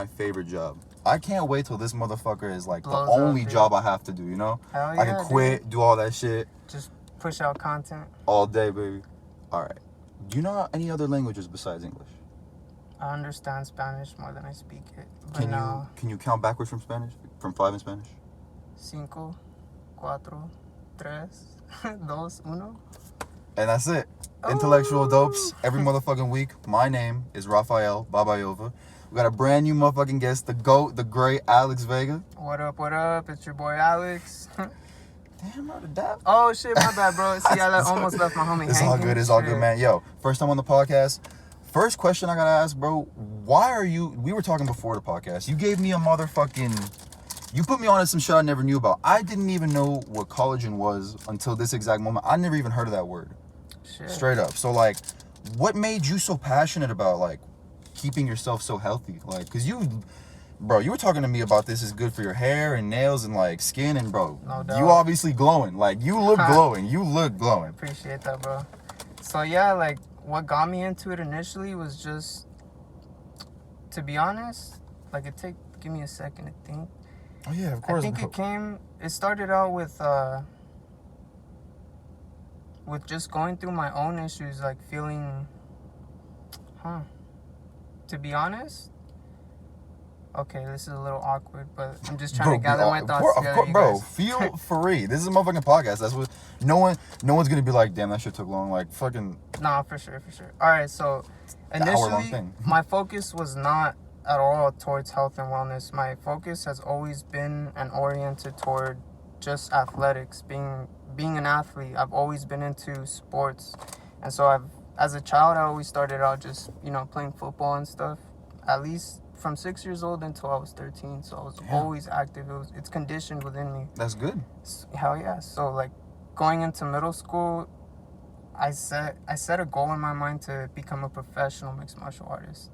my favorite job. I can't wait till this motherfucker is like Blows the only up, job I have to do, you know? Hell yeah, I can quit, do all that shit. Just push out content. All day, baby. All right. Do you know any other languages besides English? I understand Spanish more than I speak it. But Can you count backwards from Spanish? From 5 in Spanish? 5, 4, 3, 2, 1. And that's it. Intellectual dopes every motherfucking week. My name is Raphael Babayova. We got a brand new motherfucking guest, the GOAT, the great Alex Vega. What up? It's your boy Alex. Damn, bro, the dab. Oh, shit, my bad, bro. See, I almost left my homie hanging. It's all good, man. Yo, first time on the podcast. First question I gotta ask, bro. Why are you... We were talking before the podcast. You gave me a motherfucking... You put me on to some shit I never knew about. I didn't even know what collagen was until this exact moment. I never even heard of that word. Shit. Straight up. So, like, what made you so passionate about, like, keeping yourself so healthy? Like, because you were talking to me about this is good for your hair and nails and, like, skin. And, bro, no doubt. You obviously glowing. Like, you look glowing. You look glowing. Appreciate that, bro. So, yeah, like, what got me into it initially was just, to be honest, like, give me a second to think. Oh, yeah, of course. I think it started out with just going through my own issues, like feeling, to be honest, okay, this is a little awkward, but I'm just trying to gather my thoughts together. Bro, feel free. This is a motherfucking podcast. That's what, no one's gonna be like, damn, that shit took long. Like, fucking. Nah, for sure. All right, so initially, my focus was not at all towards health and wellness. My focus has always been and oriented toward just athletics, being an athlete. I've always been into sports, and so as a child I always started out just playing football and stuff, at least from 6 years old until I was 13. So I was always active. It's conditioned within me. That's good. Hell yeah. So like going into middle school, I set a goal in my mind to become a professional mixed martial artist.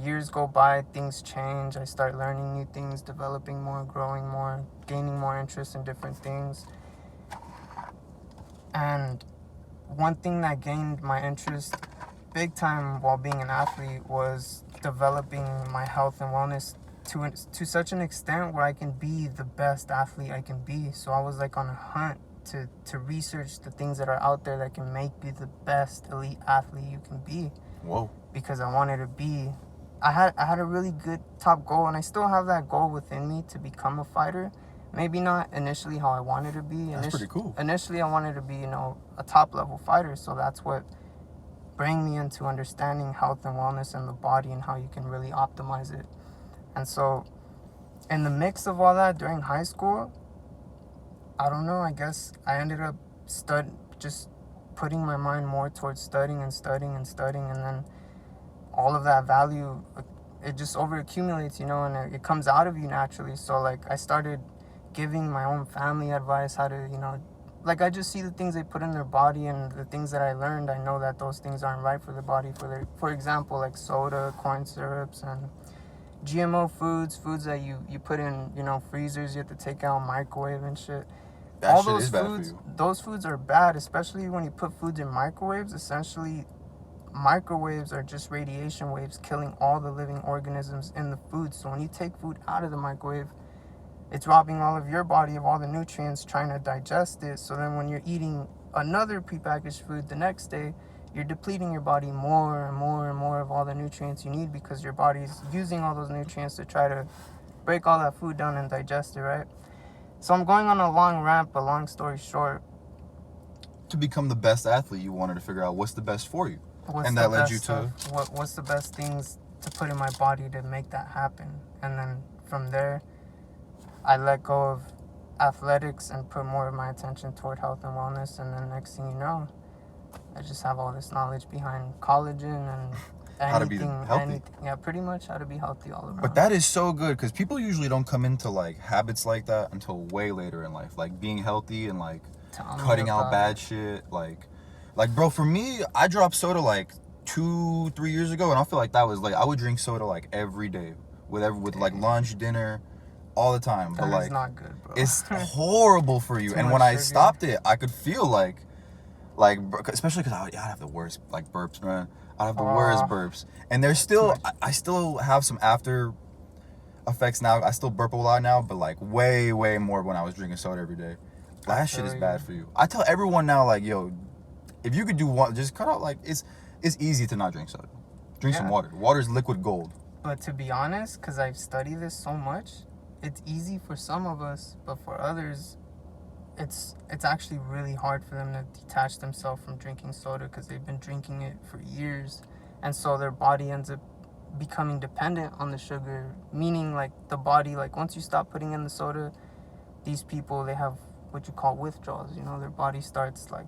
Years go by, things change. I start learning new things, developing more, growing more, gaining more interest in different things. And one thing that gained my interest big time while being an athlete was developing my health and wellness to such an extent where I can be the best athlete I can be. So I was like on a hunt to research the things that are out there that can make you the best elite athlete you can be. Whoa. Because I wanted to be, I had a really good top goal, and I still have that goal within me to become a fighter. Maybe not initially how I wanted to be. That's pretty cool. Initially, I wanted to be, a top level fighter. So that's what bring me into understanding health and wellness and the body and how you can really optimize it. And so, in the mix of all that during high school, I don't know. I guess I ended up just putting my mind more towards studying, and then all of that value, it just overaccumulates, and it comes out of you naturally. So like I started giving my own family advice how to, like I just see the things they put in their body, and the things that I learned, I know that those things aren't right for the body. For example, like soda, corn syrups, and GMO foods that you put in, freezers, you have to take out, microwave and shit. All those foods, those foods are bad, especially when you put foods in microwaves. Essentially, microwaves are just radiation waves killing all the living organisms in the food. So when you take food out of the microwave, it's robbing all of your body of all the nutrients, trying to digest it. So then when you're eating another prepackaged food the next day, you're depleting your body more and more of all the nutrients you need, because your body's using all those nutrients to try to break all that food down and digest it, right? So I'm going on a long rant, but long story short, to become the best athlete, you wanted to figure out what's the best for you. And that led you to... What's the best things to put in my body to make that happen? And then from there, I let go of athletics and put more of my attention toward health and wellness. And then next thing you know, I just have all this knowledge behind collagen and how to be healthy. Yeah, pretty much how to be healthy all around. But that is so good, because people usually don't come into like habits like that until way later in life. Like being healthy and like cutting out bad shit. Like bro, for me, I dropped soda like 2-3 years ago, and I feel like that was like, I would drink soda like every day with like lunch, dinner, all the time. That but like, is not good, bro. It's horrible for you. And when I stopped it, I could feel like especially because I'd have the worst like burps, man. I have the worst burps. And there's still, I still have some after effects now. I still burp a lot now, but like way, way more when I was drinking soda every day. That shit is bad for you. I tell everyone now, like, yo, if you could do one, just cut out, like, it's easy to not drink soda. Drink some water. Water's liquid gold. But to be honest, because I've studied this so much, it's easy for some of us, but for others, it's actually really hard for them to detach themselves from drinking soda because they've been drinking it for years. And so their body ends up becoming dependent on the sugar, meaning like the body, like once you stop putting in the soda, these people, they have what you call withdrawals. You know, their body starts like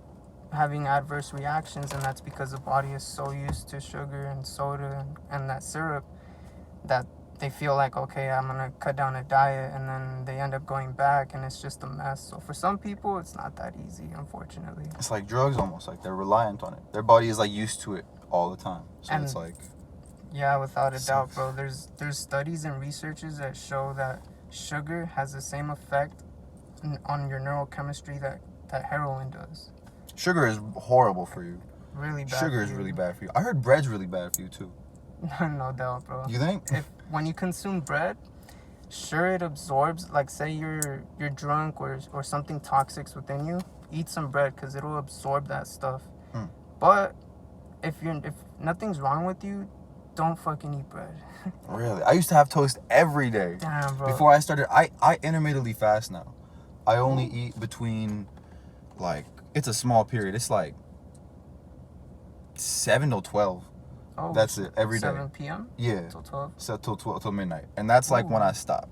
having adverse reactions, and that's because the body is so used to sugar and soda and that syrup that they feel like, okay, I'm gonna cut down a diet, and then they end up going back, and it's just a mess. So for some people, it's not that easy, unfortunately. It's like drugs almost, like they're reliant on it. Their body is like used to it all the time. So it's like... Yeah, without a doubt, bro. There's studies and researches that show that sugar has the same effect on your neurochemistry that heroin does. Sugar is horrible for you. Really bad. Sugar is really bad for you. I heard bread's really bad for you too. No doubt, bro. You think? When you consume bread, sure, it absorbs. Like, say you're drunk or something toxic's within you, eat some bread because it'll absorb that stuff. But if nothing's wrong with you, don't fucking eat bread. Really? I used to have toast every day. Damn, bro. Before I started, I intermittently fast now. I only eat between, like, it's a small period. It's like 7 till 12. Oh, that's it, every day. 7 p.m.? Yeah. Till 12? So till 12, till midnight. And that's like when I stop.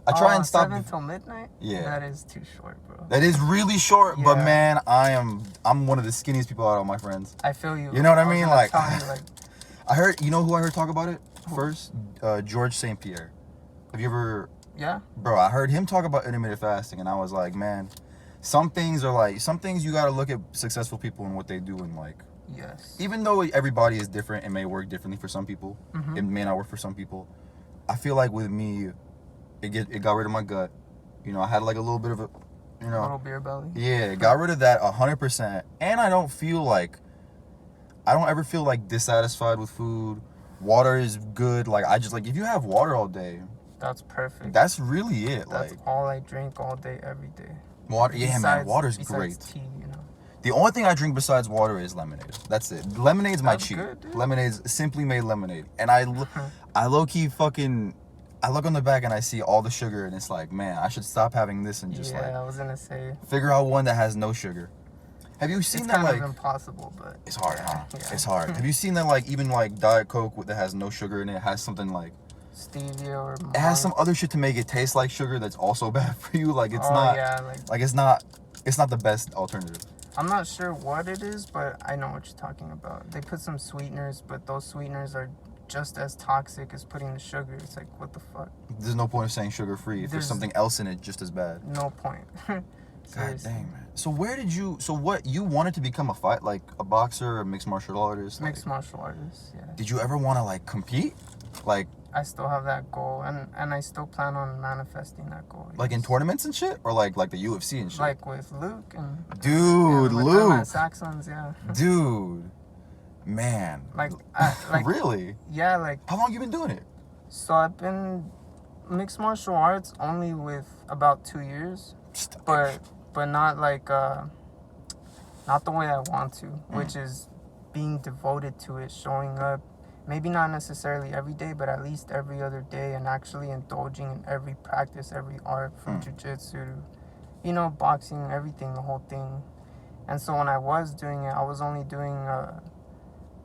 I try and stop. 7 till midnight? Yeah. That is too short, bro. That is really short, but man, I'm one of the skinniest people out of my friends. I feel you. You know what I mean? Like, I heard, you know who I heard talk about it first? George St. Pierre. Have you ever... Yeah? Bro, I heard him talk about intermittent fasting, and I was like, man, some things you gotta look at successful people and what they do, and like... Yes. Even though everybody is different, it may work differently for some people. It may not work for some people. I feel like with me, it got rid of my gut. You know, I had like a little bit of a, you know... A little beer belly? Yeah, it got rid of that 100%. And I don't ever feel like dissatisfied with food. Water is good. Like, I just, like, if you have water all day... That's perfect. That's really it. That's like all I drink all day, every day. Water, yeah, man, water's great. Tea, you know. The only thing I drink besides water is lemonade. That's it. Lemonade's my cheat. Good, Lemonade's Simply Made lemonade. And I low-key fucking... I look on the back and I see all the sugar, and it's like, man, I should stop having this and just I was gonna say... figure out one that has no sugar. Have you seen that, like... It's kind of impossible, but... It's hard, huh? Yeah. It's hard. Have you seen that, like, even, like, Diet Coke that has no sugar in it has something, like... Stevia or... It has some other shit to make it taste like sugar that's also bad for you. Like, it's not... Yeah, it's not the best alternative. I'm not sure what it is, but I know what you're talking about. They put some sweeteners, but those sweeteners are just as toxic as putting the sugar. It's like, what the fuck? There's no point of saying sugar-free if there's something else in it just as bad. No point. God dang, man. So what, you wanted to become a boxer, a mixed martial artist? Mixed martial artist, yeah. Did you ever want to, like, compete? Like... I still have that goal, and I still plan on manifesting that goal. Like in tournaments and shit? Or like the UFC and shit? Like with Luke and... Dude, Luke! At Saxons, yeah. Dude. Man. Like really? Yeah, like... How long you been doing it? So I've been mixed martial arts only with about 2 years. But not like... not the way I want to, which is being devoted to it, showing up. Maybe not necessarily every day, but at least every other day, and actually indulging in every practice, every art, from jiu-jitsu, you know, boxing, everything, the whole thing. And so when I was doing it, I was only doing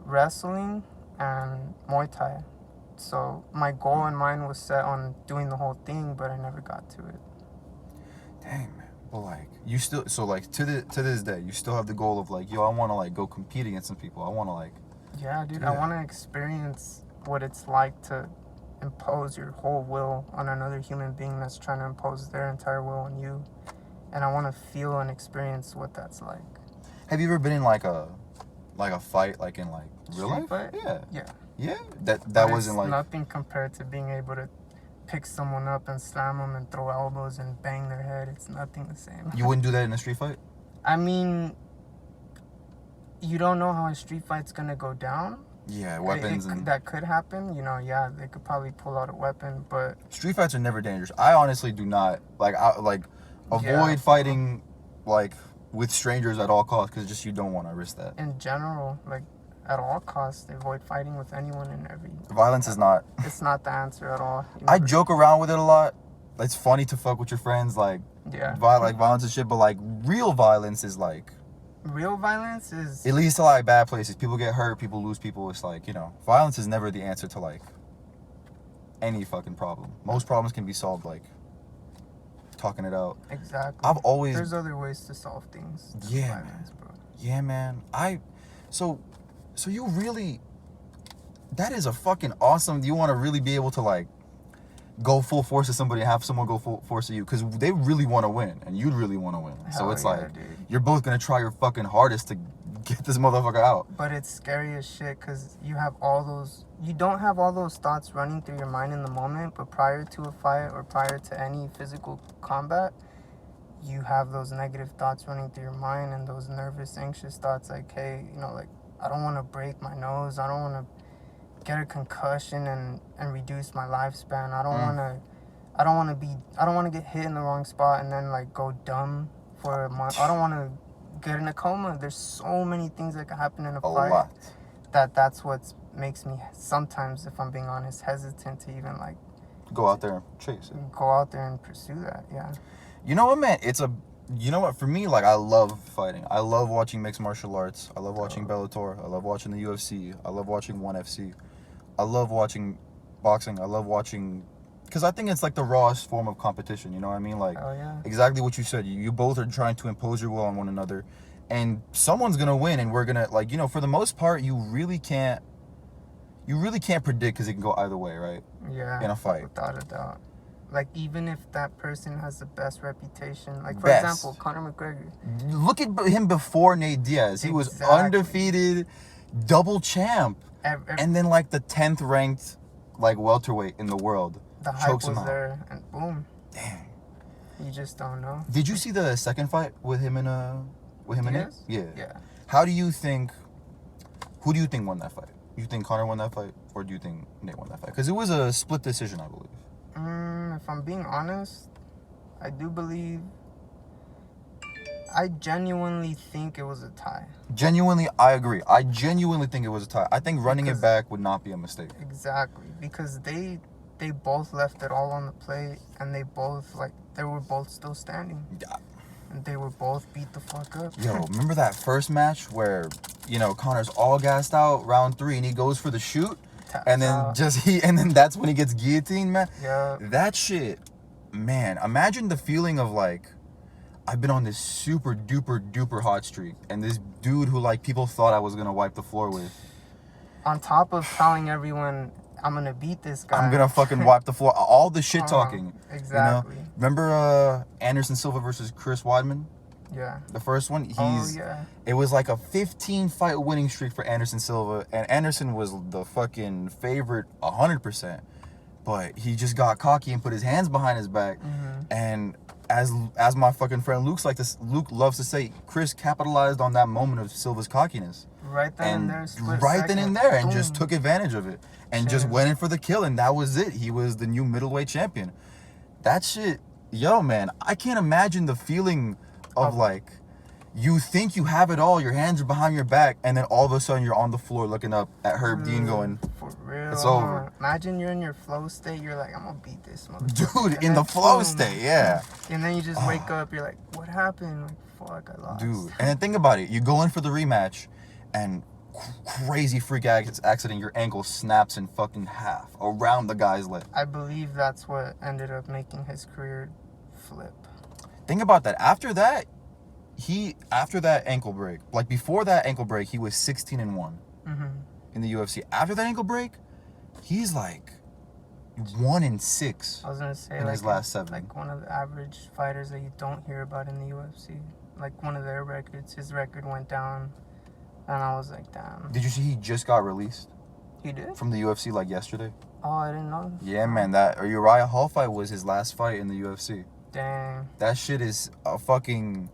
wrestling and Muay Thai. So my goal in mind was set on doing the whole thing, but I never got to it. Dang, man. But like, you still, so like to this day, you still have the goal of like, yo, I want to like go compete against some people. I want to like... Yeah, dude, I want to experience what it's like to impose your whole will on another human being that's trying to impose their entire will on you. And I want to feel and experience what that's like. Have you ever been in like a fight, like in like real life? Fight? Yeah. Yeah. Yeah? That wasn't like... nothing compared to being able to pick someone up and slam them and throw elbows and bang their head. It's nothing the same. You wouldn't do that in a street fight? I mean... You don't know how a street fight's gonna go down, Yeah, weapons and that could happen. You know, yeah, they could probably pull out a weapon, but street fights are never dangerous. I honestly do not avoid fighting like with strangers at all costs because just you don't want to risk that. In general, like at all costs, avoid fighting with anyone and every. Violence is not. It's not the answer at all. You know? I joke around with it a lot. It's funny to fuck with your friends, like violence and shit, but like real violence is like. Real violence is. It leads to like bad places. People get hurt. People lose people. It's like, you know, violence is never the answer to like any fucking problem. Most problems can be solved like talking it out. Exactly. I've always. There's other ways to solve things. Yeah, violence, man. Bro. Yeah, man. So you really. That is a fucking awesome. You want to really be able to like go full force at somebody and have someone go full force at you because they really want to win and you'd really want to win. So it's like dude. You're both gonna try your fucking hardest to get this motherfucker out. But it's scary as shit because you don't have all those thoughts running through your mind in the moment, but prior to a fight or prior to any physical combat, you have those negative thoughts running through your mind and those nervous, anxious thoughts like, hey, you know, like I don't want to break my nose, I don't want to get a concussion and reduce my lifespan. I don't want to get hit in the wrong spot and then like go dumb for a month. I don't want to get in a coma. There's so many things that can happen in a fight. Lot. That's what makes me sometimes, if I'm being honest, hesitant to even like go out there and chase it. Go out there and pursue that. Yeah. You know what, man? You know what? For me, like I love fighting. I love watching mixed martial arts. I love watching Bellator. I love watching the UFC. I love watching ONE FC. I love watching boxing. I love watching, because I think it's like the rawest form of competition. You know what I mean? Like exactly what you said. You both are trying to impose your will on one another, and someone's gonna win, and we're gonna like, you know, for the most part, you really can't predict because it can go either way, right? Yeah. In a fight, without a doubt. Like even if that person has the best reputation, like for example, Conor McGregor. Look at him before Nate Diaz. He was undefeated, double champ. And then like the 10th ranked like welterweight in the world. The hype was there and boom. Damn. You just don't know. Did you see the second fight with him and Nate? Yeah. Who do you think won that fight? You think Conor won that fight or do you think Nate won that fight? Because it was a split decision, I believe. If I'm being honest, I genuinely think it was a tie. Genuinely, I agree. I genuinely think it was a tie. I think running it back would not be a mistake. Exactly. Because they both left it all on the plate and they were both still standing. Yeah. And they were both beat the fuck up. Yo, remember that first match where, you know, Conor's all gassed out round 3 and he goes for the shoot? And then that's when he gets guillotined, man. Yeah. That shit, man. Imagine the feeling of like, I've been on this super duper hot streak, and this dude who like people thought I was gonna wipe the floor with. On top of telling everyone I'm gonna beat this guy, I'm gonna fucking wipe the floor. All the shit talking. Exactly. You know? Remember Anderson Silva versus Chris Weidman? Yeah. The first one, yeah. It was like a 15 fight winning streak for Anderson Silva, and Anderson was the fucking favorite 100%. But he just got cocky and put his hands behind his back, and as my fucking friend Luke loves to say, Chris capitalized on that moment of Silva's cockiness. Right then and there, and just took advantage of it, and just went in for the kill, and that was it. He was the new middleweight champion. That shit, yo, man, I can't imagine the feeling of like, you think you have it all, your hands are behind your back, and then all of a sudden you're on the floor looking up at Herb Dean going, for real, it's over. Imagine you're in your flow state, you're like, I'm gonna beat this motherfucker. Dude, in the flow state, yeah. And then you just wake up, you're like, what happened? Like, fuck, I lost. Dude, and then think about it, you go in for the rematch, and crazy freak accident, your ankle snaps in fucking half around the guy's leg. I believe that's what ended up making his career flip. Think about that. After that ankle break, like before that ankle break, he was 16-1 in the UFC. After that ankle break, he's like 1-6. I was gonna say in his last 7. Like one of the average fighters that you don't hear about in the UFC. Like one of their records, his record went down, and I was like, damn. Did you see he just got released? He did? From the UFC like yesterday. Oh, I didn't know. Yeah, man, that Uriah Hall fight was his last fight in the UFC. Dang. That shit is a fucking.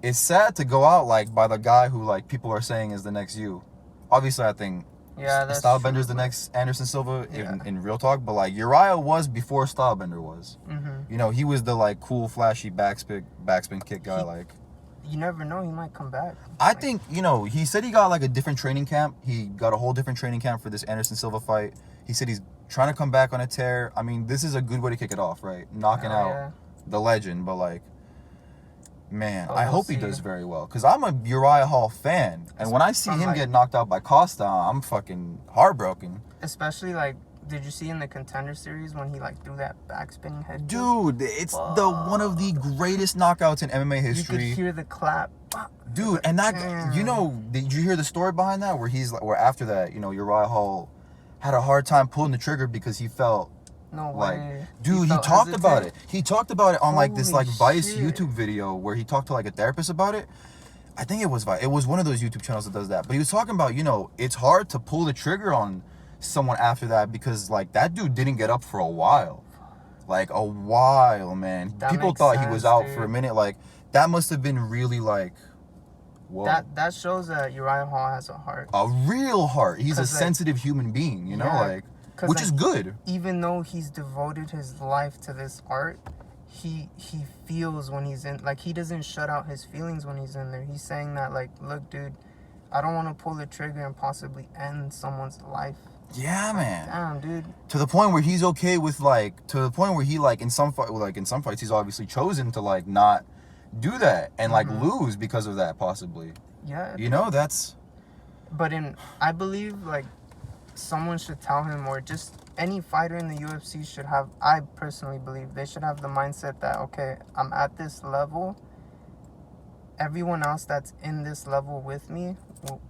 It's sad to go out like by the guy who like people are saying is the next you. Obviously, I think Yeah, that's Stylebender's true, the next Anderson Silva Yeah. in real talk, but like Uriah was before Stylebender was. Mm-hmm. You know, he was the like cool, flashy backspin kick guy. Like, you never know, he might come back. I think, you know, he said he got like a different training camp. He got a whole different training camp for this Anderson Silva fight. He said he's trying to come back on a tear. I mean, this is a good way to kick it off, right? Knocking out the legend, but like, man, I hope he does very well. Because I'm a Uriah Hall fan. And when I see him get knocked out by Costa, I'm fucking heartbroken. Especially, like, did you see in the Contender Series when he, like, threw that backspinning head? Dude, it's one of the greatest knockouts in MMA history. You could hear the clap. Dude, and that, you know, did you hear the story behind that? Where after that, you know, Uriah Hall had a hard time pulling the trigger because he felt dude, he talked about it. He talked about it on like this like Vice YouTube video where he talked to like a therapist about it. I think it was Vice. It was one of those YouTube channels that does that. But he was talking about, you know, it's hard to pull the trigger on someone after that because like that dude didn't get up for a while. Like a while, man. People thought he was out for a minute. Like that must have been really like whoa. That shows that Uriah Hall has a heart. A real heart. He's a sensitive human being, you know, like which is good. Even though he's devoted his life to this art, he feels when he's in, like, he doesn't shut out his feelings when he's in there. He's saying that, like, look, dude, I don't want to pull the trigger and possibly end someone's life. Yeah, man. Damn, dude. To the point where he's okay with, like, to the point where he, like, in some fights, he's obviously chosen to, like, not do that and, like, lose because of that, possibly. Yeah. You know, that's... But I believe, like, someone should tell him, or just any fighter in the UFC should have, I personally believe, they should have the mindset that, okay, I'm at this level. Everyone else that's in this level with me, well,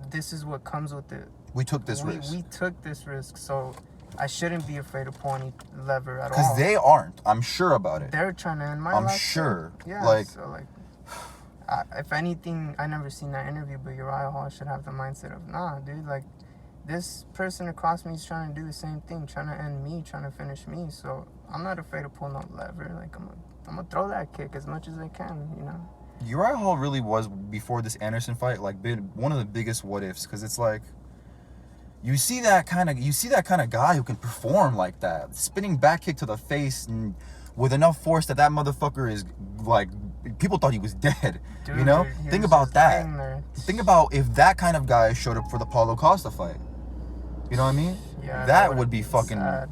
this is what comes with it. We took this risk. We took this risk, so I shouldn't be afraid to pull any lever at all. Because they aren't. I'm sure about it. They're trying to end my life. I'm sure. Yeah, like, so, like, if anything, I never seen that interview, but Uriah Hall should have the mindset of, nah, dude, like, this person across me is trying to do the same thing, trying to end me, trying to finish me. So I'm not afraid to pull no lever. Like, I'm gonna throw that kick as much as I can, you know. Uriah Hall really was, before this Anderson fight, like, been one of the biggest what ifs, because it's like you see that kind of guy who can perform like that, spinning back kick to the face and with enough force that motherfucker is like, people thought he was dead. Dude, you know, think about that. Think about if that kind of guy showed up for the Paulo Costa fight. You know what I mean? Yeah, that would be fucking sad.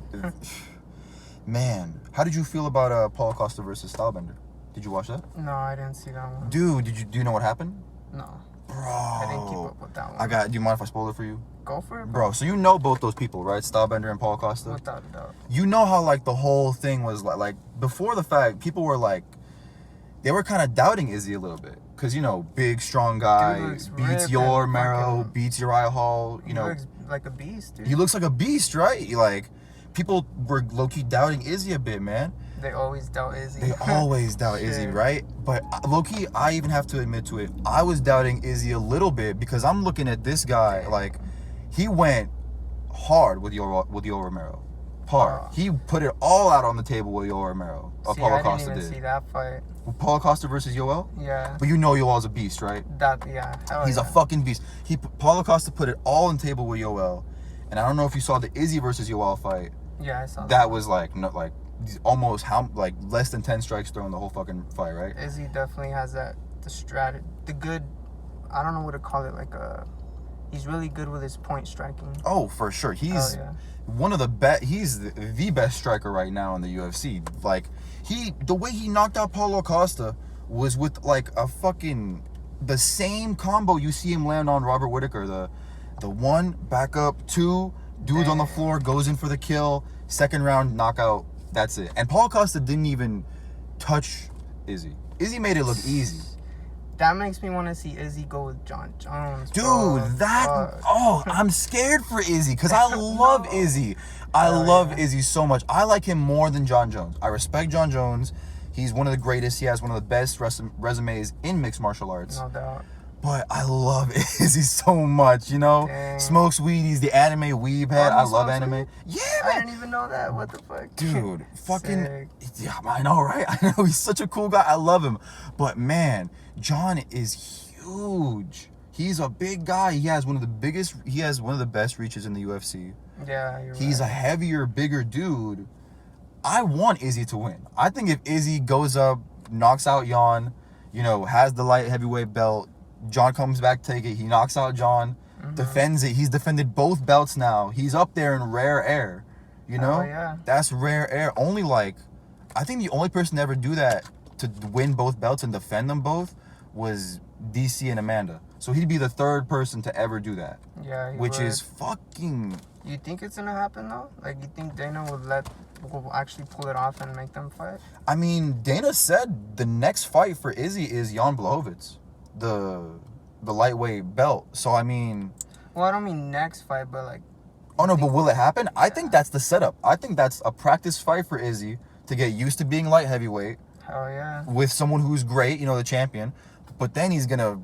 Man, how did you feel about Paulo Costa versus Stylebender? Did you watch that? No, I didn't see that one. Dude, do you know what happened? No. Bro, I didn't keep up with that one. Do you mind if I spoil it for you? Go for it, bro. So you know both those people, right? Stylebender and Paulo Costa? Without a doubt. You know how, like, the whole thing was, like before the fact, people were, like, they were kind of doubting Izzy a little bit. Because, you know, big, strong guy, beats Yor Mero, beats Uriah Hall, you know. He looks like a beast, dude. He looks like a beast, right? Like, people were low-key doubting Izzy a bit, man. They always doubt Izzy. They always doubt Izzy, right? But low-key, I even have to admit to it, I was doubting Izzy a little bit because I'm looking at this guy, like, he went hard with Yor Romero. Hard. He put it all out on the table with Yor Romero. Paulo Costa did. I didn't even see that fight. Paulo Costa versus Yoel? Yeah. But you know Yoel's a beast, right? He's a fucking beast. Paulo Costa put it all on the table with Yoel. And I don't know if you saw the Izzy versus Yoel fight. Yeah, I saw that. That was like almost less than 10 strikes thrown the whole fucking fight, right? Izzy definitely has the strategy, the good, I don't know what to call it, he's really good with his point striking. Oh, for sure. He's one of the best. He's the best striker right now in the UFC. Like, the way he knocked out Paulo Costa was with like a fucking the same combo you see him land on Robert Whittaker. The one back up, two dudes on the floor, goes in for the kill, second round knockout. That's it. And Paulo Costa didn't even touch Izzy. Izzy made it look easy. That makes me want to see Izzy go with John Jones. Dude, I'm scared for Izzy because I love Izzy. I love Izzy so much. I like him more than John Jones. I respect John Jones. He's one of the greatest. He has one of the best resumes in mixed martial arts. No doubt. But I love Izzy so much, you know? Dang. Smokes weed. He's the anime weeb head. I love anime. Weed? Yeah, man. I didn't even know that. What the fuck? Dude, fucking... Yeah, I know, right? I know. He's such a cool guy. I love him. But, man, John is huge. He's a big guy. He has one of the best reaches in the UFC. Yeah, you're He's right. a heavier, bigger dude. I want Izzy to win. I think if Izzy goes up, knocks out Jan, has the light heavyweight belt, John comes back, take it, he knocks out John, defends it. He's defended both belts now. He's up there in rare air. Oh, yeah. That's rare air. I think the only person to ever do that, to win both belts and defend them both, was DC and Amanda. So he'd be the third person to ever do that. Yeah, which would. is fucking... You think it's gonna happen though? Like, you think Dana will actually pull it off and make them fight? I mean, Dana said the next fight for Izzy is Jan Blachowicz, the lightweight belt. So I mean... Well, I don't mean next fight, but like... Oh no, but will it happen? Yeah. I think that's the setup. I think that's a practice fight for Izzy to get used to being light heavyweight. Hell yeah. With someone who's great, the champion. But then he's gonna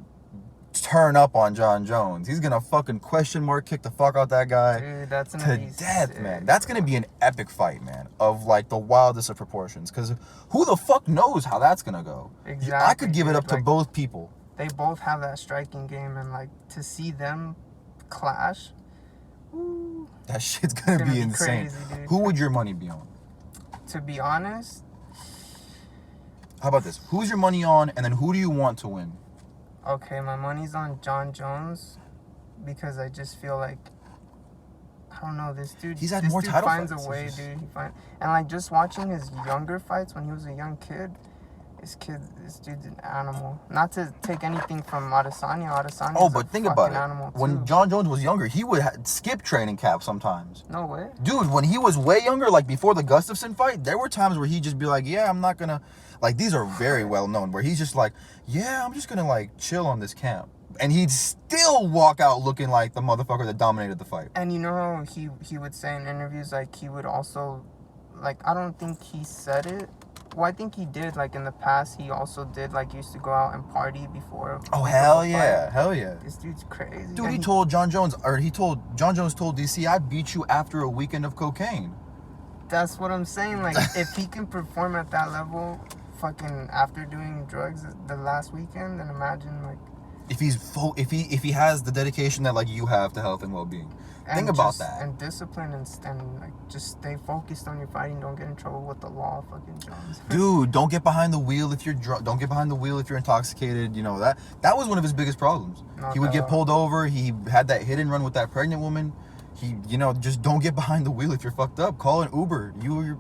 turn up on John Jones. He's gonna fucking question mark kick the fuck out that guy. Dude, that's to death, sick, man. That's gonna be an epic fight, man, of like the wildest of proportions. Because who the fuck knows how that's gonna go? Exactly. I could give it up to both people. They both have that striking game, and like to see them clash, woo, that shit's gonna be insane. Crazy, who would your money be on? To be honest, how about this? Who's your money on, and then who do you want to win? Okay, my money's on John Jones because I just feel like, I don't know, this dude. He's had more title fights. Finds a way, dude. And like just watching his younger fights when he was a young kid. This dude's an animal. Not to take anything from Adesanya. Oh, but think about it. When John Jones was younger, he would skip training camp sometimes. No way. Dude, when he was way younger, like before the Gustafsson fight, there were times where he'd just be like, yeah, I'm not gonna... Like, these are very well known, where he's just like, yeah, I'm just gonna like chill on this camp. And he'd still walk out looking like the motherfucker that dominated the fight. And you know how he would say in interviews, like, he would also... Like, I don't think he said it. Well, I think he did, like, in the past, he also did, like, used to go out and party before. Oh, hell yeah. Hell yeah. This dude's crazy. Dude, John Jones told DC, I beat you after a weekend of cocaine. That's what I'm saying. Like, if he can perform at that level, fucking after doing drugs the last weekend, then imagine, like... If he has the dedication that, like, you have to health and well-being. Think about that. And discipline and like, just stay focused on your fighting. Don't get in trouble with the law, fucking Jones. Dude, don't get behind the wheel if you're drunk. Don't get behind the wheel if you're intoxicated. That was one of his biggest problems. He would get pulled over. He had that hit and run with that pregnant woman. He, just don't get behind the wheel if you're fucked up. Call an Uber. You're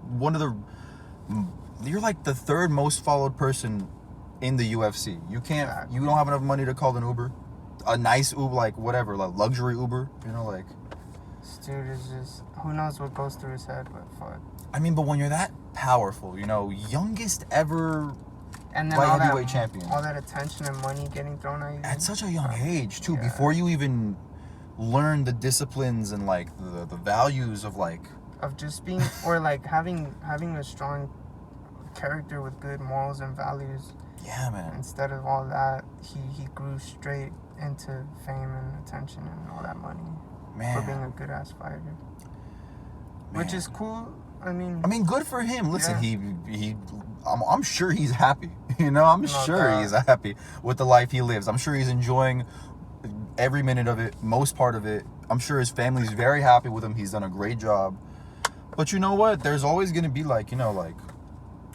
like the third most followed person in the UFC. You don't have enough money to call an Uber. A nice Uber, like whatever, like luxury Uber, like... This dude is just... Who knows what goes through his head, but fuck. I mean, but when you're that powerful, youngest ever and then light heavyweight champion. All that attention and money getting thrown at you. At such a young age, too. Yeah. Before you even learn the disciplines and, like, the values of, like... Of just being... or, like, having a strong character with good morals and values. Yeah, man. Instead of all that, he grew straight into fame and attention and all that money. Man. For being a good-ass fighter. Man. Which is cool. I mean, good for him. Listen, yeah. I'm sure he's happy. I'm sure he's happy with the life he lives. I'm sure he's enjoying every minute of it, most part of it. I'm sure his family's very happy with him. He's done a great job. But you know what? There's always going to be, like,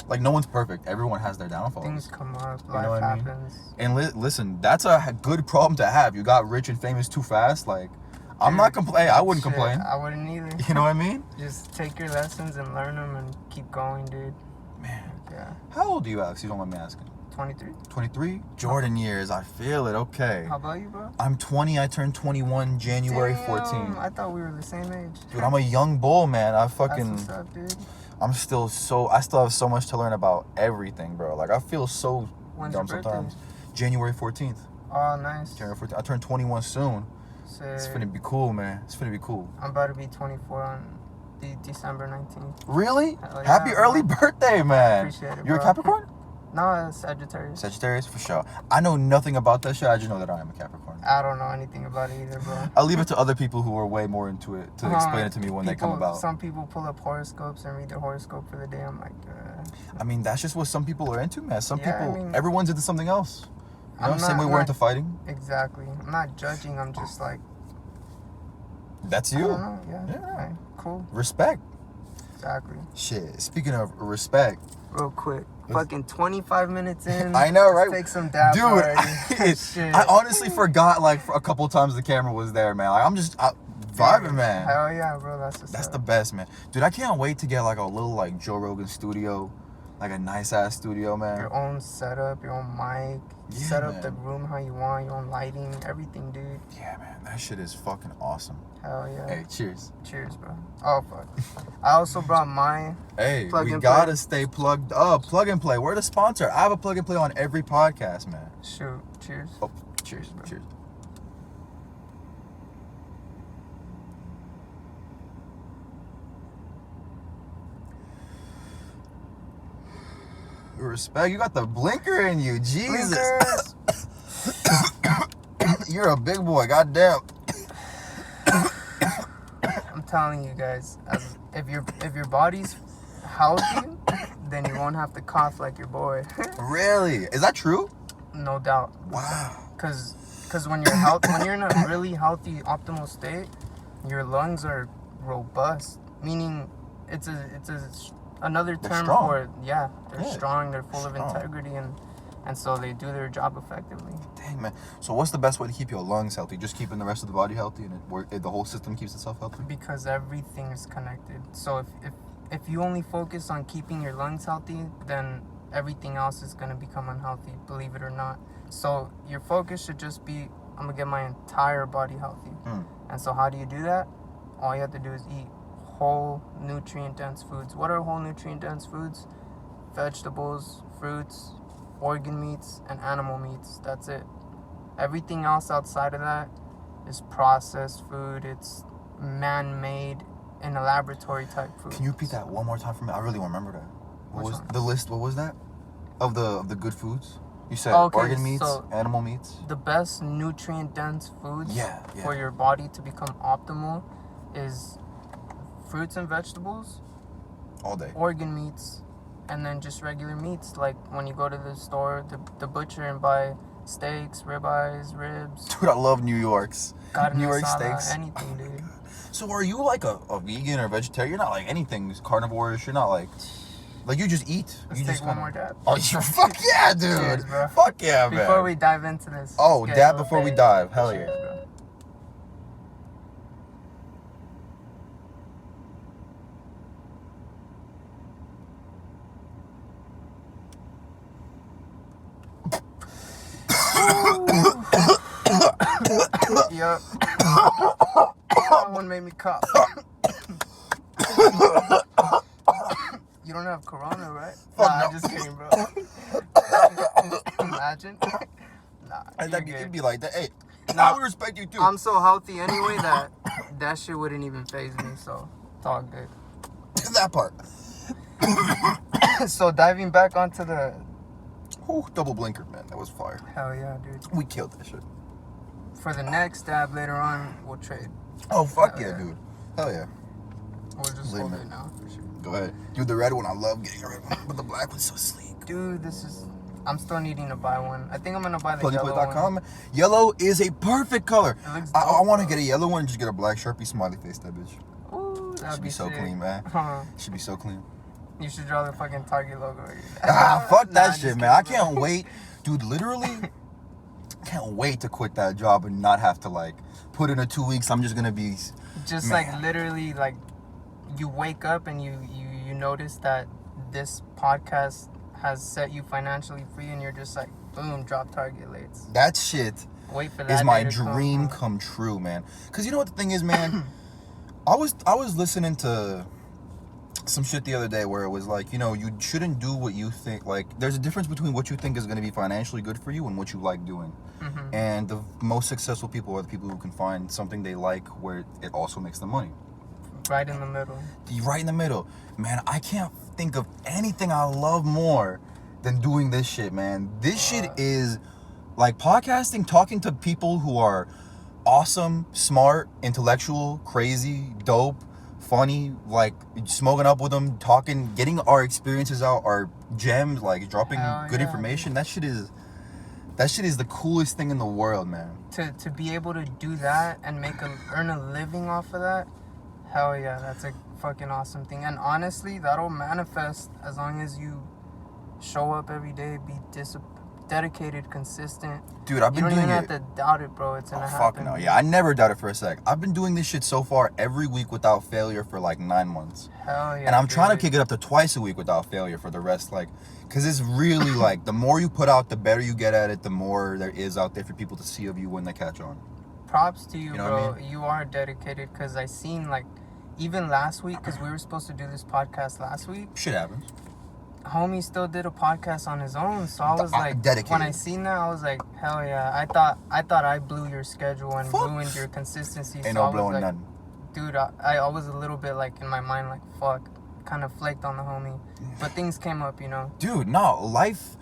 like no one's perfect. Everyone has their downfalls. Things come up. Life happens. And listen, that's a good problem to have. You got rich and famous too fast. Like, I'm not complaining. I wouldn't complain. I wouldn't either. You know what I mean? Just take your lessons and learn them and keep going, dude. Man. Yeah. How old do you have, if you don't mind me asking? 23. 23? Jordan years. I feel it. Okay. How about you, bro? I'm 20. I turned 21 January 14th. I thought we were the same age. Dude, I'm a young bull, man. That's what's up, dude. I still have so much to learn about everything, bro. Like, I feel so dumb sometimes. January 14th. Oh, nice. January 14th. I turn 21 soon. Sick. It's finna be cool, man. It's finna be cool. I'm about to be 24 on December 19th. Really? Happy early birthday, man. Appreciate it, bro. You're a Capricorn? No, it's Sagittarius. Sagittarius, for sure. I know nothing about that shit. I just know that I am a Capricorn. I don't know anything about it either, bro. I'll leave it to other people who are way more into it to explain it to me when they come about. Some people pull up horoscopes and read their horoscope for the day. I'm like, I mean, that's just what some people are into, man. Some people, everyone's into something else. You know, same way we're into fighting. Exactly. I'm not judging. I'm just like. That's you. I don't know. Yeah. Right. Cool. Respect. Exactly. Shit. Speaking of respect. Real quick. Fucking 25 minutes in. I know, right? Take some dabs dude, already. Shit. I honestly forgot like a couple times the camera was there, man. Like I'm just vibing, man. Hell yeah, bro. That's the best, man. Dude, I can't wait to get like a little like Joe Rogan studio, like a nice ass studio, man. Your own setup, your own mic, set up the room how you want, your own lighting, everything, dude. Yeah, man. That shit is fucking awesome. Hell yeah. Hey, cheers. Cheers, bro. Oh fuck. I also brought my we gotta stay plugged up. Plug and play. We're the sponsor. I have a plug and play on every podcast, man. Shoot. Cheers. Oh, cheers, bro. Cheers. Respect. You got the blinker in you. Jesus. You're a big boy. Goddamn. I'm telling you guys, if your body's healthy, then you won't have to cough like your boy. Really? Is that true? No doubt. Wow. Cause when you're in a really healthy, optimal state, your lungs are robust. Meaning, it's another term for they're strong. They're full of integrity and so they do their job effectively. Dang, man. So what's the best way to keep your lungs healthy? Just keeping the rest of the body healthy and the whole system keeps itself healthy? Because everything is connected. So if you only focus on keeping your lungs healthy, then everything else is going to become unhealthy, believe it or not. So your focus should just be, I'm going to get my entire body healthy. And so how do you do that? All you have to do is eat whole nutrient-dense foods. What are whole nutrient-dense foods? Vegetables, fruits, organ meats, and animal meats. That's it. Everything else outside of that is processed food. It's man-made in a laboratory type food. Can you repeat that one more time for me? I really want to remember that. What was the list? What was that? Of the good foods? You said organ meats, animal meats. The best nutrient-dense foods for your body to become optimal is fruits and vegetables. All day. Organ meats. And then just regular meats, like when you go to the store, the butcher, and buy steaks, ribeyes, ribs. Dude, I love New York's. New York steaks. Anything, dude. So are you like a vegan or vegetarian? You're not like anything carnivore-ish. You're not like you just eat. Let's take one more dab. Oh, you're fuck yeah, dude. Cheers, bro. Fuck yeah, man. Before we dive into this. Oh, dab before we dive. Hell Cheers, yeah. Bro. Yup. That one made me cough. You don't have corona, right? Nah, I'm just kidding, bro. Imagine. Nah, it'd be like that. Hey, I would respect you too. I'm so healthy anyway that shit wouldn't even faze me, so it's all good. That part. So diving back onto the... double blinker, man. That was fire. Hell yeah, dude. We killed that shit. For the next dab later on, we'll trade. Oh, fuck yeah, dude. Hell yeah. We'll just hold it now, for sure. Go ahead. Dude, the red one, I love getting a red one. But the black one's so sleek. Dude, I'm still needing to buy one. I think I'm going to buy the yellow one. Yellow is a perfect color. It looks dope, I want to get a yellow one and just get a black Sharpie smiley face, that bitch. Ooh, that'd be so sick. clean, man. Should be so clean. You should draw the fucking Target logo. Fuck that shit, man. I can't wait. Dude, literally, can't wait to quit that job and not have to, like, put in a 2 weeks. I'm just going to be... Just, man. Like, literally, like, you wake up and you notice that this podcast has set you financially free and you're just like, boom, drop Target lates. That shit Wait for that is my dream come true, man. Because you know what the thing is, man? I was listening to some shit the other day where it was like, you know, you shouldn't do what you think. Like, there's a difference between what you think is going to be financially good for you and what you like doing. Mm-hmm. And the most successful people are the people who can find something they like where it also makes them money. Right in the middle. Right in the middle. Man, I can't think of anything I love more than doing this shit, man. This shit is like podcasting, talking to people who are awesome, smart, intellectual, crazy, dope, funny, like smoking up with them, talking, getting our experiences out, our gems, like dropping good information. That That shit is the coolest thing in the world, man. To be able to do that and earn a living off of that, hell yeah, that's a fucking awesome thing. And honestly, that'll manifest as long as you show up every day, be dedicated, consistent. Dude, I've been doing it. You don't even have to doubt it, bro. It's gonna happen. Fuck no. Yeah, I never doubt it for a sec. I've been doing this shit so far every week without failure for like 9 months. Hell yeah. And I'm trying to kick it up to twice a week without failure for the rest, like, because it's really like the more you put out, the better you get at it, the more there is out there for people to see of you when they catch on. Props to you, know bro. what I mean? You are dedicated, because I seen, like, even last week, because we were supposed to do this podcast last week. Shit happens. Homie still did a podcast on his own, so I was like, dedicated. When I seen that, I was like, hell yeah. I thought I blew your schedule and ruined your consistency. Ain't so no I was blowing like, nothing. Dude, I was a little bit like in my mind like, fuck, kind of flaked on the homie, but things came up, you know. Dude, no, life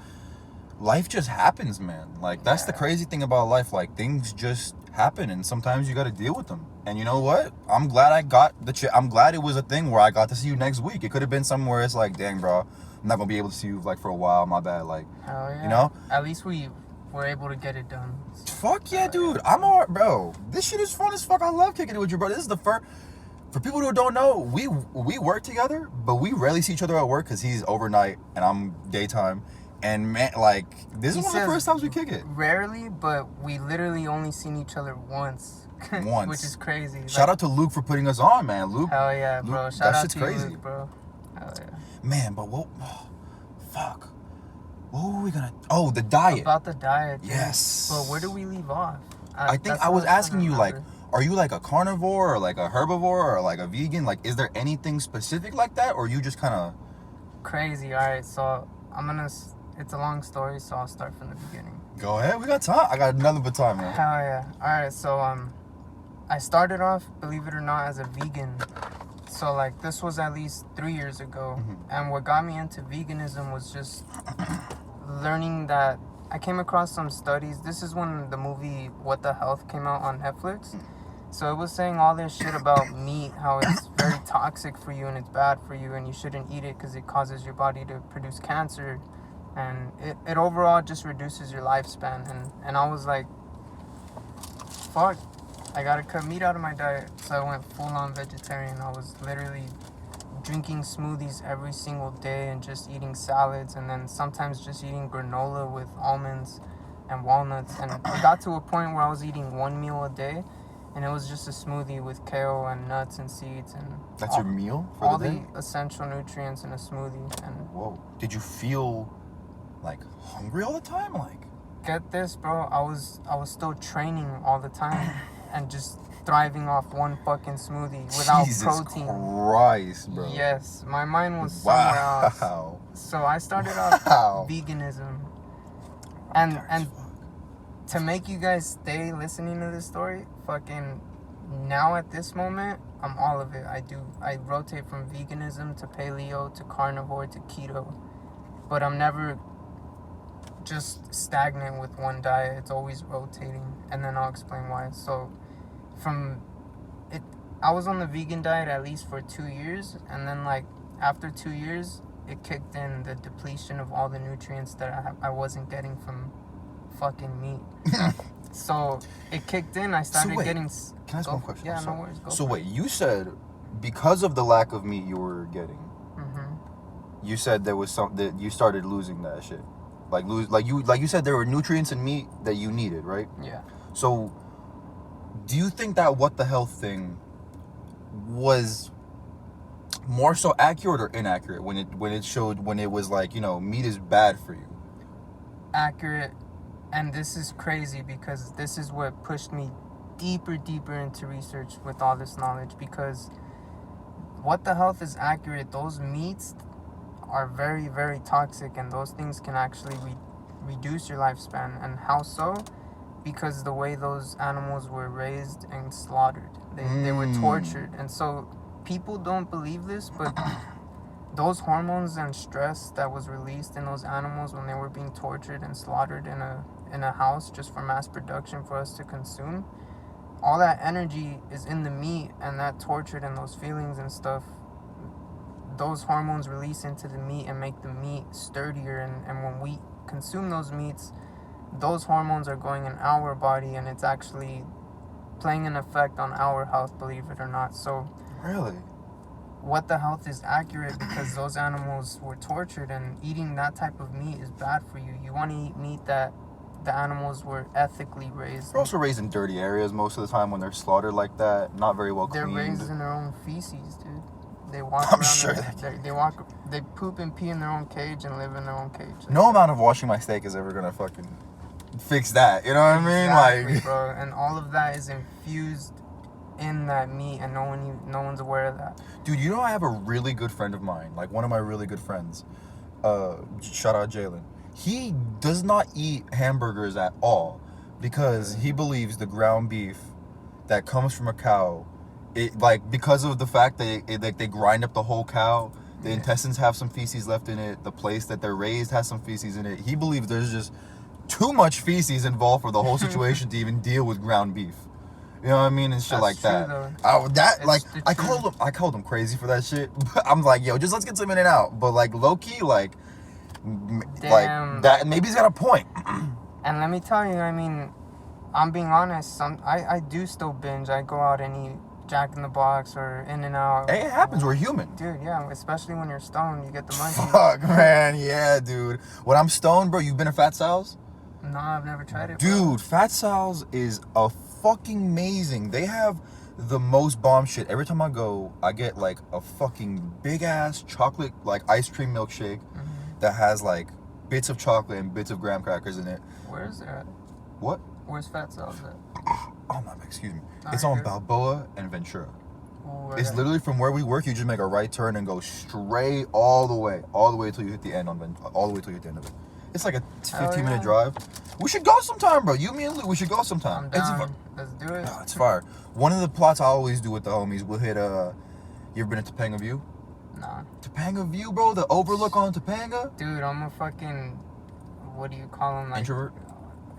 just happens, man. Like, that's the crazy thing about life. Like, things just happen, and sometimes you got to deal with them. And you know what? I'm glad I got I'm glad it was a thing where I got to see you next week. It could have been somewhere it's like, dang, bro, I'm not gonna be able to see you like for a while. My bad. Like, hell yeah. You know? At least we were able to get it done. Fuck yeah, dude. I'm all right, bro. This shit is fun as fuck. I love kicking it with you, bro. This is the first. For people who don't know, we work together, but we rarely see each other at work because he's overnight and I'm daytime. And man, like, this is one of the first times we kick it. Rarely, but we literally only seen each other once. Once. Which is crazy. Shout out to Luke for putting us on, man. Luke. Hell yeah, bro. Luke, Shout that out shit's to crazy. you, Luke, bro. Hell yeah. Man, but what? Fuck. What were we gonna? Oh, the diet. About the diet. Dude. Yes. But where do we leave off? I think I was asking you, like, are you like a carnivore or like a herbivore or like a vegan? Like, is there anything specific like that, or you just kind of crazy? All right, so it's a long story, so I'll start from the beginning. Go ahead. We got time. I got nothing but time, man. Hell yeah. All right, so I started off, believe it or not, as a vegan. So like this was at least 3 years ago, and what got me into veganism was just learning that I came across some studies. This is when the movie What the Health came out on Netflix. So it was saying all this shit about meat, how it's very toxic for you and it's bad for you and you shouldn't eat it because it causes your body to produce cancer, and it overall just reduces your lifespan. And I was like, fuck, I gotta cut meat out of my diet. So I went full-on vegetarian. I was literally drinking smoothies every single day and just eating salads, and then sometimes just eating granola with almonds and walnuts. And it got to a point where I was eating one meal a day, and it was just a smoothie with kale and nuts and seeds and that's your meal for all the day? the essential nutrients in a smoothie. And whoa, did you feel like hungry all the time? Like, get this, bro, I was still training all the time and just thriving off one fucking smoothie without Jesus protein. Christ, bro. Yes, my mind was somewhere else. So I started off veganism, and to make you guys stay listening to this story, fucking now at this moment, I'm all of it. I rotate from veganism to paleo to carnivore to keto, but I'm never just stagnant with one diet. It's always rotating, and then I'll explain why. So I was on the vegan diet at least for 2 years, and then like after 2 years it kicked in the depletion of all the nutrients that I wasn't getting from fucking meat. So it kicked in. I started getting. Can I ask one question? Yeah, no worries. So wait, you said because of the lack of meat you were getting, you said there was that you started losing that shit. Like you said there were nutrients in meat that you needed, right? Yeah. So do you think that What the Health thing was more so accurate or inaccurate when it was like, you know, meat is bad for you? Accurate. And this is crazy because this is what pushed me deeper into research with all this knowledge, because What the Health is accurate. Those meats are very, very toxic, and those things can actually reduce your lifespan. And how so? Because the way those animals were raised and slaughtered. They were tortured. And so people don't believe this, but those hormones and stress that was released in those animals when they were being tortured and slaughtered in a house just for mass production for us to consume, all that energy is in the meat, and that tortured and those feelings and stuff, those hormones release into the meat and make the meat sturdier. And when we consume those meats, those hormones are going in our body, and it's actually playing an effect on our health, believe it or not. So really, what the health is accurate, because those animals were tortured, and eating that type of meat is bad for you. You want to eat meat that the animals were ethically raised. They're also raised in dirty areas most of the time when they're slaughtered like that. Not very well They're cleaned. raised in their own feces, dude. They walk I'm around. sure They poop and pee in their own cage and live in their own cage. Like, no amount of washing my steak is ever gonna fucking fix that. You know what I mean? exactly, Like, bro. And all of that is infused in that meat, and no one's aware of that. dude, you know I have a really good friend of mine, like one of my really good friends. Shout out Jalen. He does not eat hamburgers at all because he believes the ground beef that comes from a cow, it like because of the fact that they grind up the whole cow, the intestines have some feces left in it, the place that they're raised has some feces in it. He believes there's just too much feces involved for the whole situation to even deal with ground beef. You know what I mean? And shit That's like true, that. though. I called him crazy for that shit. But I'm like, yo, just let's get some in and out. But like low key, like Damn. that. Maybe he's got a point. And let me tell you, I mean, I'm being honest. I do still binge. I go out and eat Jack in the Box or In and Out. Hey, it happens. We're human. Dude, yeah, especially when you're stoned, you get the munchies. Fuck, man. Yeah, dude. When I'm stoned, bro, you've been to Fat Sal's? No, I've never tried it. Dude, Bro. Fat Sal's is a fucking amazing. They have the most bomb shit. Every time I go, I get like a fucking big ass chocolate like ice cream milkshake that has like bits of chocolate and bits of graham crackers in it. Where is it at? What? Where's Fat Sal's at? Oh my, excuse me. Oh, It's you're on good. Balboa and Ventura. Ooh, It's literally from where we work. You just make a right turn and go straight all the way till you hit the end all the way till you hit the end of it. It's like a 15-minute drive. We should go sometime, bro. You, me, and Lou. We should go sometime. I'm down. Let's do it. It's fire. One of the plots I always do with the homies, we'll hit you ever been to Topanga View? Nah. Topanga View, bro. The overlook on Topanga. Dude, I'm a fucking, what do you call him? Like, introvert.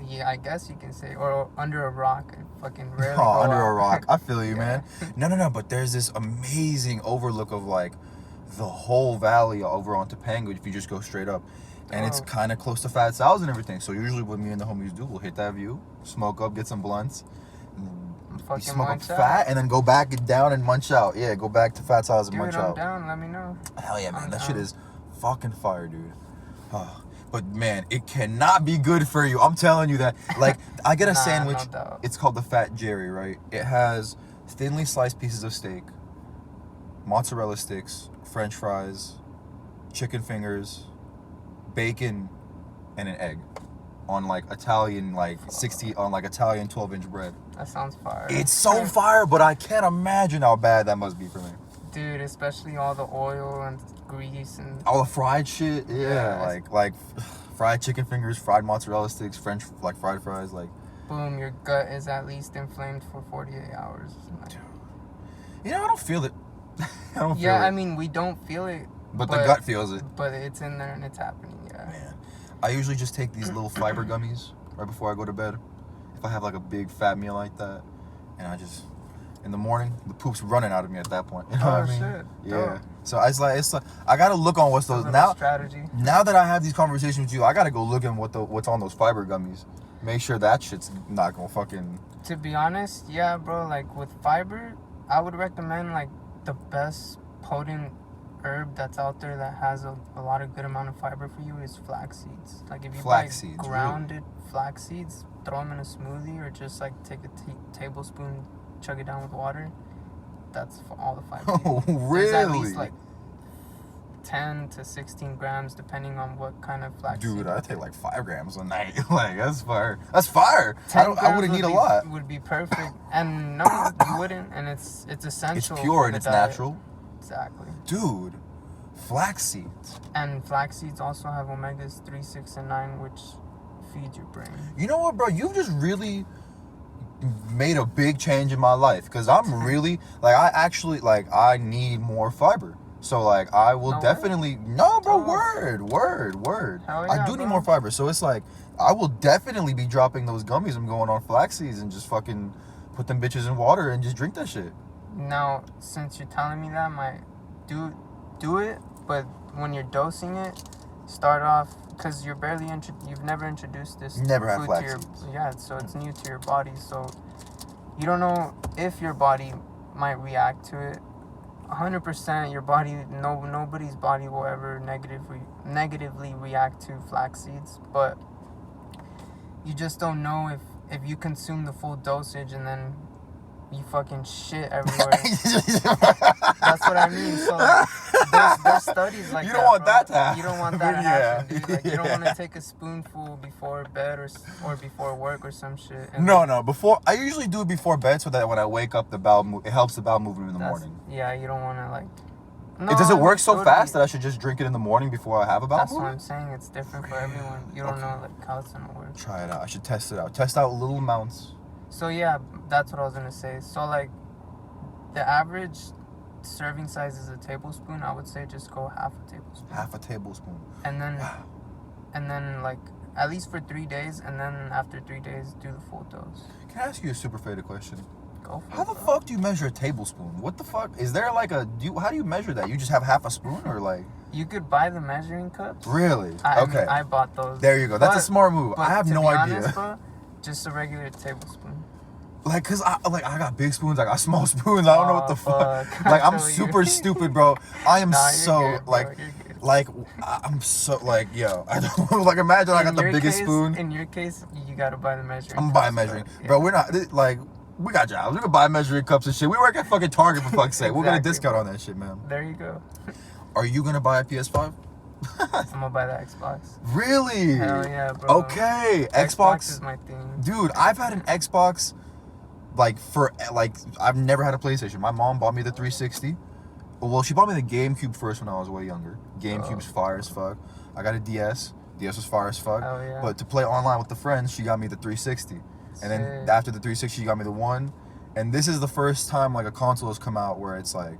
Yeah, I guess you can say, or under a rock. I fucking rarely go Under out. a rock. I feel you, Yeah. man. No. But there's this amazing overlook of like the whole valley over on Topanga if you just go straight up. And it's kind of close to Fat Sal's and everything. So usually what me and the homies do, we'll hit that view, smoke up, get some blunts, we smoke up fat, and then go back and down and munch out. Yeah, go back to Fat Sal's and munch out. Dude, I'm down. Let me know. Hell yeah, man. I'm That down. shit is fucking fire, dude. But man, it cannot be good for you. I'm telling you that. Like, I get a Nah, sandwich. no doubt. It's called the Fat Jerry, right? It has thinly sliced pieces of steak, mozzarella sticks, French fries, chicken fingers, bacon, and an egg on like Italian 12-inch bread. That sounds fire. It's so fire, but I can't imagine how bad that must be for me. Dude, especially all the oil and grease and All the fried shit, Yeah. like fried chicken fingers, fried mozzarella sticks, French fried fries, like. boom, your gut is at least inflamed for 48 hours. Like, You know, I don't feel it. I don't feel yeah, it. I mean, we don't feel it. But the gut feels it. But it's in there and it's happening, yeah. Man, I usually just take these little fiber gummies right before I go to bed. If I have like a big fat meal like that, and I just in the morning the poop's running out of me at that point. You know what I mean? Shit. Yeah. Dope. So it's like I gotta look on what's those now. Strategy. Now that I have these conversations with you, I gotta go look at what's on those fiber gummies. Make sure that shit's not gonna fucking. To be honest, yeah, bro. Like with fiber, I would recommend like the best potent herb that's out there that has a lot of good amount of fiber for you is flax seeds. Like if you buy grounded flax seeds, throw them in a smoothie or just like take a tablespoon, chug it down with water. That's for all the fiber. Oh, There's at really? least like 10 to 16 grams depending on what kind of flax seed. Dude, I take like 5 grams a night. Like that's fire. That's fire. I wouldn't need a lot. Would be perfect. And no, you wouldn't. And it's essential. It's pure and for it's the diet. natural. Exactly. Dude, flax seeds. And flax seeds also have omegas 3, 6, and 9, which feed your brain. You know what, bro? You've just really made a big change in my life because I'm really like I need more fiber. So like I will definitely word. Hell yeah, I do need more fiber. So it's like I will definitely be dropping those gummies. I'm going on flax seeds and just fucking put them bitches in water and just drink that shit. Now, since you're telling me that, do it, but when you're dosing it, start off, because you're you've never introduced this Never had food to your, flaxseeds. yeah, so it's new to your body, so you don't know if your body might react to it. 100% your body, nobody's body will ever negatively react to flax seeds, but you just don't know if you consume the full dosage and then you fucking shit everywhere. That's what I mean. So like, there's studies like that. You don't want bro. that to happen. You don't want that to happen, dude. Like, you don't want to Yeah. take a spoonful before bed or before work or some shit. No. Before, I usually do it before bed so that when I wake up, it helps the bowel movement in the morning. Yeah, you don't want to like. Does it work so fast that I should just drink it in the morning before I have a bowel That's movement? what I'm saying. It's different for everyone. You don't know like how it's gonna work. Try it out. I should test it out. Test out little amounts. So yeah, that's what I was gonna say. So like, the average serving size is a tablespoon. I would say just go half a tablespoon. Half a tablespoon. And then, Wow. and then like at least for 3 days, and then after 3 days, do the full dose. Can I ask you a super faded question? Go for How it. the bro. fuck do you measure a tablespoon? What the fuck? Is there like how do you measure that? You just have half a spoon or like? You could buy the measuring cups. Really? I Okay. mean, I bought those. There you go. That's a smart move. But I have to no be idea. honest, bro, just a regular tablespoon. Like, cause I got big spoons, I got small spoons. I don't know what the fuck. fuck. Like, I'm I feel you. super stupid, bro. I am Nah, you're so good, bro. like, You're good. like I'm so like, yo. I don't like imagine I got the biggest spoon. In your case, you gotta buy the measuring. I'm buying cups, measuring, yeah. bro. We're not like we got jobs. We can buy measuring cups and shit. We work at fucking Target for fuck's sake. We'll get a Exactly, discount bro. on that shit, man. There you go. Are you gonna buy a PS5? I'm gonna buy the Xbox. Really? Hell yeah, bro. Okay, Xbox is my thing. Dude, I've had an Xbox I've never had a PlayStation. My mom bought me the 360. Well, she bought me the GameCube first when I was way younger. GameCube's fire as fuck. I got a DS. DS was fire as fuck. Hell yeah. But to play online with the friends, she got me the 360. And then Sick. after the 360, she got me the one. And this is the first time like a console has come out where it's like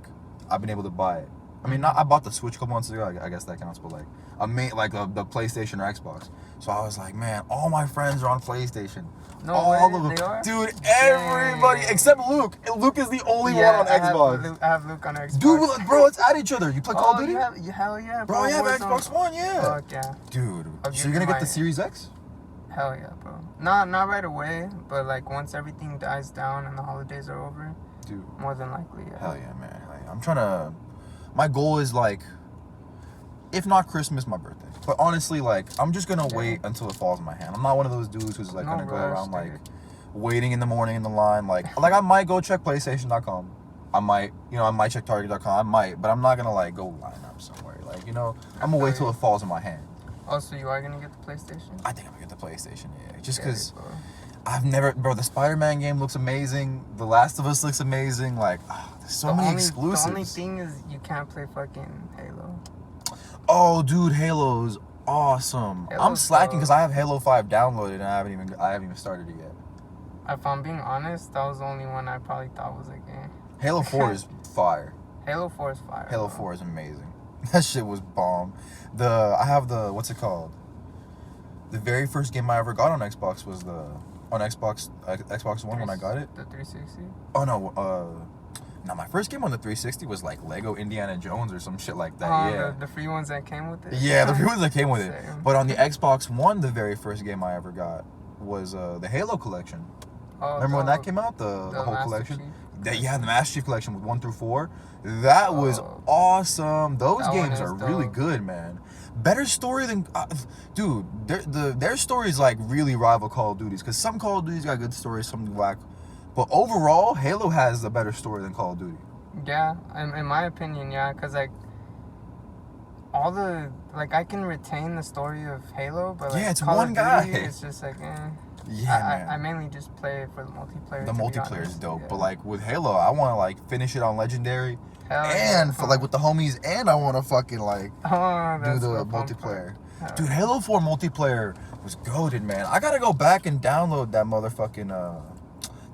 I've been able to buy it. I mean, I bought the Switch a couple months ago. I guess that counts, but like the PlayStation or Xbox. So I was like, man, all my friends are on PlayStation. No all way, of them, they are? dude. Everybody Dang. except Luke. Luke is the only one on Xbox. I have Luke on Xbox. Dude, bro, let's at each other. You play Call of Duty? Hell yeah, Bro, you have Warzone. Xbox One, yeah. Fuck yeah. Dude, I'll so give you're gonna you get the my- Series X? Hell yeah, bro. Not right away, but like once everything dies down and the holidays are over, Dude, more than likely, yeah. hell yeah, man. Hell yeah. I'm trying to. My goal is like, if not Christmas, my birthday. But honestly, like, I'm just gonna wait until it falls in my hand. I'm not one of those dudes who's like No gonna go rush, around like dude. waiting in the morning in the line. Like I might go check PlayStation.com. I might check Target.com. But I'm not gonna like go line up somewhere. Like, I'm gonna wait till it falls in my hand. Oh, so you are gonna get the PlayStation? I think I'm gonna get the PlayStation, yeah. Just Get it, because bro. bro, the Spider-Man game looks amazing. The Last of Us looks amazing. Like, there's so many exclusives. The only thing is you can't play fucking Halo. Oh, dude, Halo's awesome. I'm Halo's slacking dope. because I have Halo 5 downloaded and I haven't even started it yet. If I'm being honest, that was the only one I probably thought was a game. Halo 4 is fire. Halo 4 is fire. Halo bro. 4 is amazing. That shit was bomb. I have the, what's it called? The very first game I ever got on Xbox was on Xbox One when I got it. The 360? Oh no, no, my first game on the 360 was like Lego Indiana Jones or some shit like that. Oh, yeah. the free ones that came with it? Yeah, the free ones that came with it. Same. But on the Xbox One, the very first game I ever got was the Halo collection. Oh, Remember when that came out? The whole Master collection? Chief? Yeah, the Master Chief collection with 1 through 4. That was Oh. awesome. Those That one games is are really dope. good, man. Better story than dude. Their stories like really rival Call of Duty's because some Call of Duty's got good stories, some whack. But overall, Halo has a better story than Call of Duty. Yeah, in my opinion, yeah, because like all the I can retain the story of Halo, but like Yeah, it's Call one of guy. Duty, it's just like Yeah, I man. mainly just play it for the multiplayer. The to be multiplayer is honest. dope, Yeah. but like with Halo, I want to like finish it on Legendary, Hell and yeah. for like with the homies, and I want to fucking like Oh, do that's the fun multiplayer. part. Dude, Halo 4 multiplayer was goated, man. I gotta go back and download that motherfucking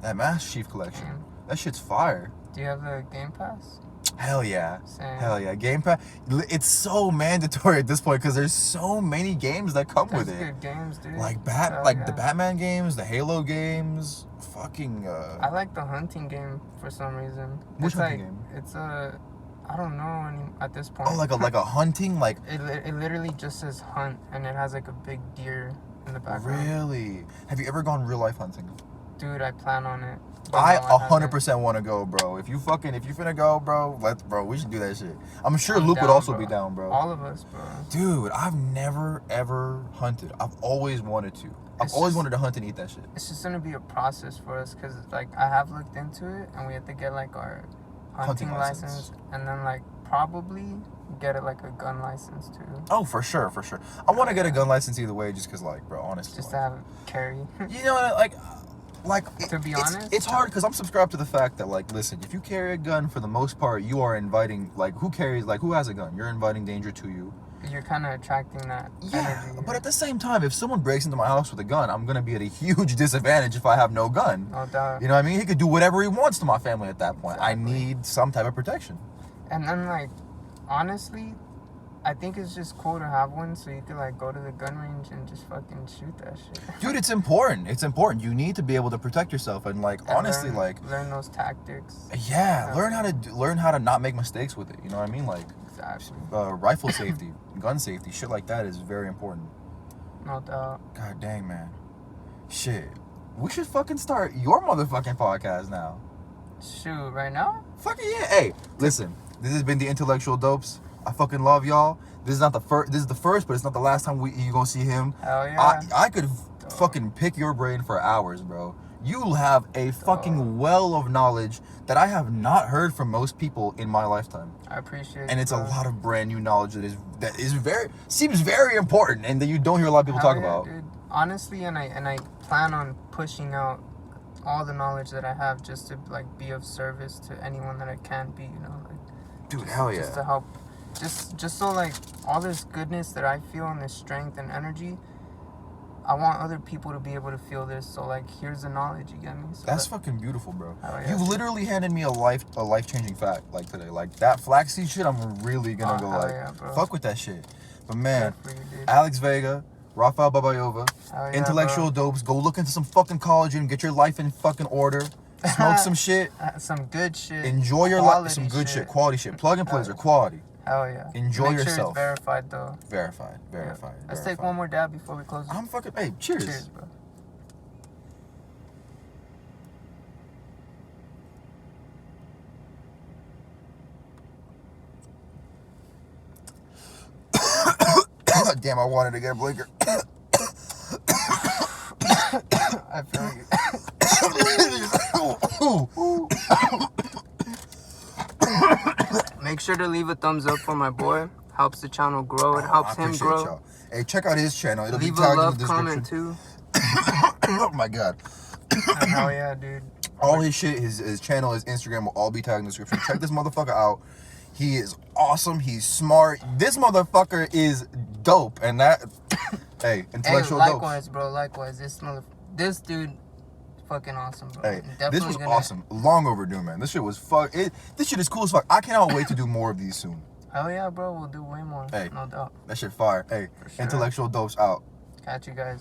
that Master Chief collection. Mm. That shit's fire. Do you have the Game Pass? Hell yeah. Same. Hell yeah. Game Pass. It's so mandatory at this point because there's so many games that come There's with it. good games, dude. Like Hell the yeah. Batman games, the Halo games, fucking I like the hunting game for some reason. Which It's hunting like, game? It's a, I don't know at this point. Oh, like a hunting, like it literally just says hunt, and it has like a big deer in the background. Really? Have you ever gone real life hunting? Dude, I plan on it. I 100% want to go, bro. If you finna go, bro, we should do that shit. I'm sure Luke would also be down, bro. All of us, bro. Dude, I've never ever hunted. I've always wanted to. I've always wanted to hunt and eat that shit. It's just gonna be a process for us, cause like I have looked into it, and we have to get like our hunting license, and then like probably get it like a gun license too. Oh, for sure. I want to get a gun license either way, just cause like, bro, honestly. Just to have it carry. You know, to be honest, it's hard because I'm subscribed to the fact that, like, listen, if you carry a gun, for the most part, you are inviting, like, who has a gun? You're inviting danger to you. You're kind of attracting that energy. But at the same time, if someone breaks into my house with a gun, I'm going to be at a huge disadvantage if I have no gun. No doubt. You know what I mean? He could do whatever he wants to my family at that point. Exactly. I need some type of protection. And then, like, honestly, I think it's just cool to have one so you can like go to the gun range and just fucking shoot that shit. Dude, it's important. It's important. You need to be able to protect yourself and like honestly learn those tactics. Yeah, learn how to not make mistakes with it. You know what I mean? Like exactly. Rifle safety, gun safety, shit like that is very important. No doubt. God dang, man. Shit. We should fucking start your motherfucking podcast now. Shoot, right now? Fucking yeah. Hey, listen. This has been the Intellectual Dopes. I fucking love y'all. This is not the first. This is the first, but it's not the last time you gonna see him. Hell yeah. I could fucking pick your brain for hours, bro. You have a fucking well of knowledge that I have not heard from most people in my lifetime. I appreciate it. And it's a lot of brand new knowledge that seems very important and that you don't hear a lot of people talk about. Dude. Honestly, and I plan on pushing out all the knowledge that I have just to like be of service to anyone that I can be, you know, like. Dude, hell yeah. Just to help. Just so like all this goodness that I feel and this strength and energy, I want other people to be able to feel this. So like, here's the knowledge, you get me? So that's fucking beautiful, bro. Yeah. You literally handed me a life changing fact like today. Like that flaxseed shit, I'm really gonna go like fuck with that shit. But man, Alex Vega, Raphael Babayova, Intellectual Dopes, go look into some fucking collagen, get your life in fucking order. Smoke some shit. Some good shit. Enjoy your life. Some good shit. Quality shit. Plug and plays are quality. Hell yeah. Enjoy Make yourself. Sure it's verified though. Verified. Yeah. Let's take one more dab before we close. I'm fucking. Hey, cheers. Cheers, bro. Damn, I wanted to get a blinker. I feel you. Make sure to leave a thumbs up for my boy. Helps the channel grow. It helps him grow. Y'all. Hey, check out his channel. It'll leave be tagged a love in the description. comment too. Oh my god. Hell yeah, dude. All his shit, his channel, his Instagram will all be tagged in the description. Check this motherfucker out. He is awesome. He's smart. This motherfucker is dope. And that, hey, Intellectual Dopes. Likewise, bro. Likewise. This dude, fucking awesome, bro. Hey, this was awesome. Long overdue, man. This shit was this shit is cool as fuck. I cannot wait to do more of these soon. Hell yeah, bro. We'll do way more. Hey, no doubt. That shit fire. Hey, For sure. Intellectual Dopes out. Catch you guys.